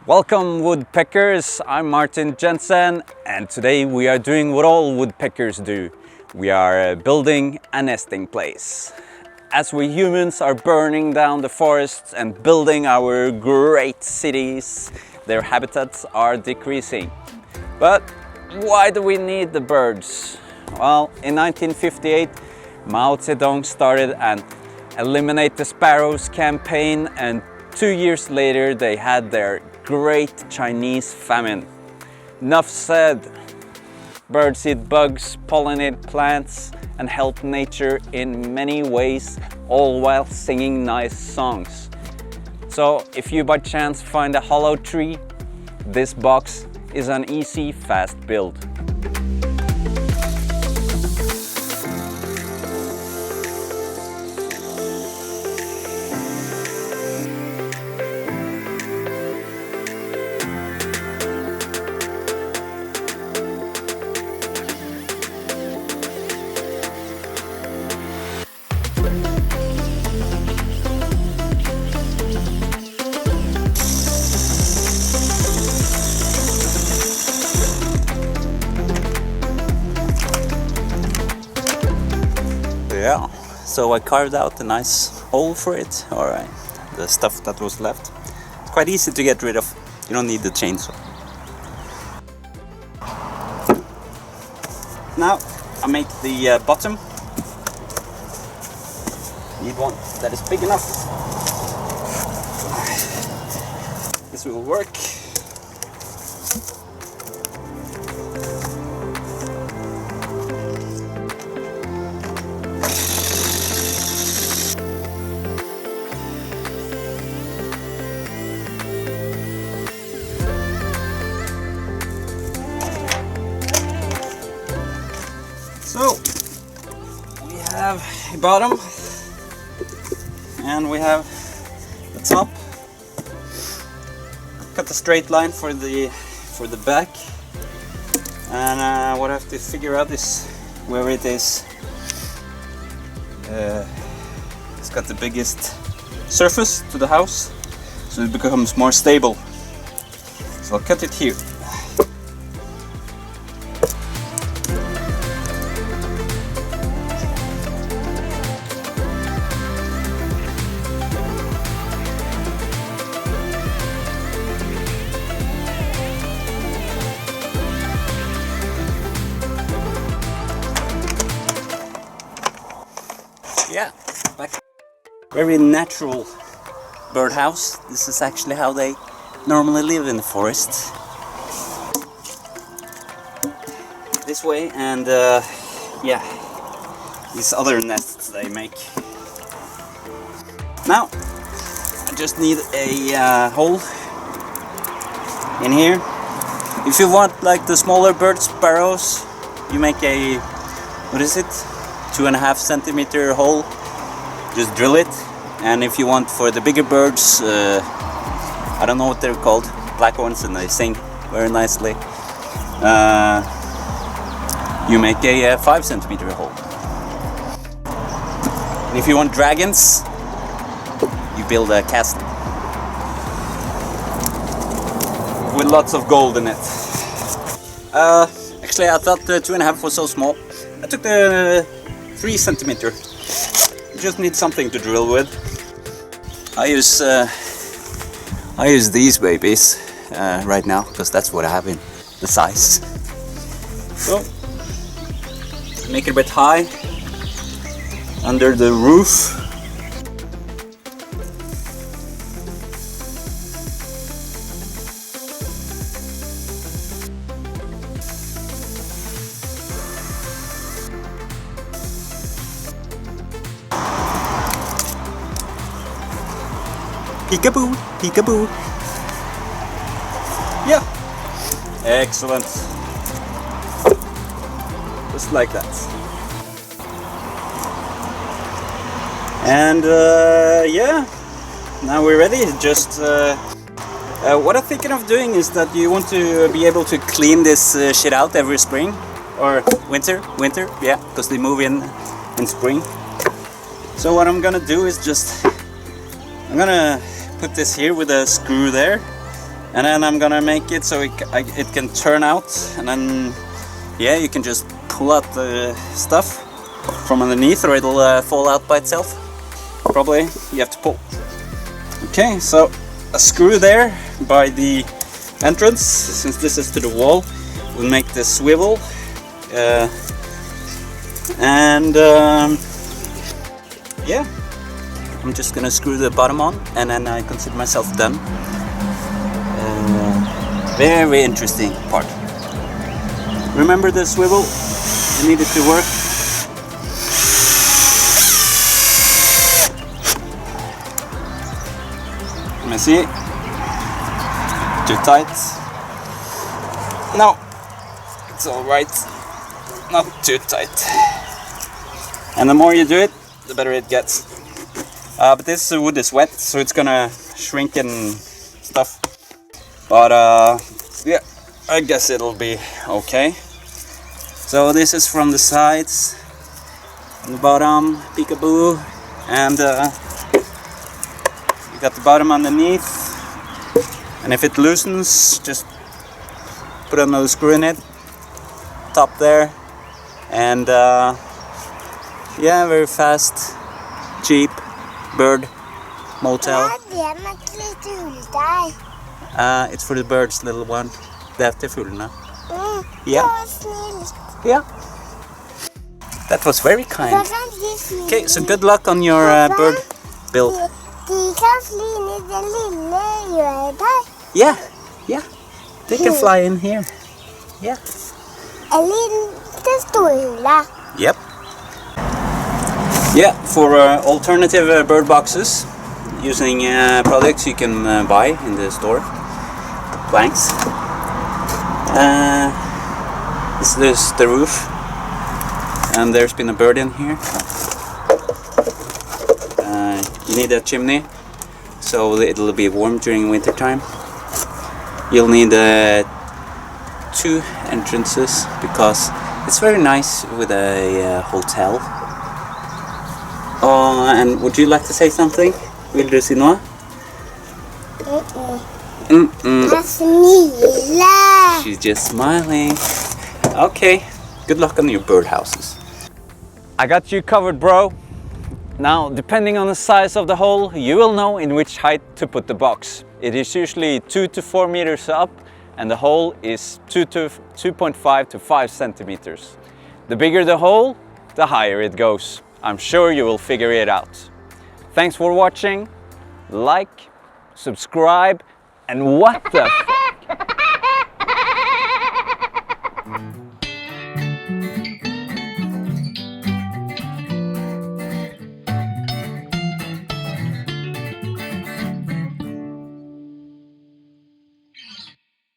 Welcome woodpeckers, I'm Martin Jensen and today we are doing what all woodpeckers do. We are building a nesting place. As we humans are burning down the forests and building our great cities, their habitats are decreasing. But why do we need the birds? Well, in 1958 Mao Zedong started an Eliminate the Sparrows campaign, and 2 years later they had their great Chinese famine. Enough said. Birds eat bugs, pollinate plants and help nature in many ways, all while singing nice songs. So if you by chance find a hollow tree, this box is an easy, fast build. Yeah, so I carved out a nice hole for it, or the stuff that was left. It's quite easy to get rid of, you don't need the chainsaw. Now I make the bottom. Need one that is big enough. This will work. So we have a bottom and we have the top. Cut a straight line for the back, and what I have to figure out is where it is. It's got the biggest surface to the house, so it becomes more stable. So I'll cut it here. Yeah, back. Very natural birdhouse. This is actually how they normally live in the forest. This way, and yeah, these other nests they make. Now, I just need a hole in here. If you want like the smaller bird sparrows, you make a, what is it? 2.5 centimeter hole, just drill it. And if you want for the bigger birds, I don't know what they're called, black ones, and they sing very nicely, you make a 5 centimeter hole. And if you want dragons, you build a castle with lots of gold in it. Actually I thought the 2.5 was so small. I took the 3 centimeter. You just need something to drill with. I use these babies right now because that's what I have in the size. So make it a bit high under the roof. Peekaboo, peekaboo. Yeah, excellent. Just like that. And yeah, now we're ready. Just what I'm thinking of doing is that you want to be able to clean this shit out every spring or winter, yeah, because they move in spring. So what I'm gonna do is just, I'm gonna put this here with a screw there, And then I'm gonna make it so it can turn out, and then yeah, you can just pull out the stuff from underneath, or it'll fall out by itself. Probably you have to pull. Okay, so a screw there by the entrance, since this is to the wall, will make the swivel. Yeah, I'm just gonna screw the bottom on, and then I consider myself done. Very interesting part. Remember the swivel? You need it to work. Let me see. Too tight. No, it's all right. Not too tight. And the more you do it, the better it gets. But this wood is wet, so it's gonna shrink and stuff. But yeah, I guess it'll be okay. So this is from the sides, and the bottom, peekaboo, and you got the bottom underneath. And if it loosens, just put another screw in it, top there, and yeah, very fast, cheap bird motel. It's for the birds, little one. Det är till fåglarna. Yeah. Yeah. That was very kind. Okay, so good luck on your bird build. Yeah, yeah. They can fly in here. Yeah. Yep. Yeah, for alternative bird boxes, using products you can buy in the store. Planks. This is the roof, and there's been a bird in here. You need a chimney, so it'll be warm during winter time. You'll need 2 entrances, because it's very nice with a hotel. And would you like to say something? Vill du si noe? She's just smiling. Okay, good luck on your birdhouses. I got you covered, bro. Now, depending on the size of the hole, you will know in which height to put the box. It is usually 2 to 4 meters up, and the hole is 2.5 to 5 centimeters. The bigger the hole, the higher it goes. I'm sure you will figure it out. Thanks for watching. Like, subscribe, and what the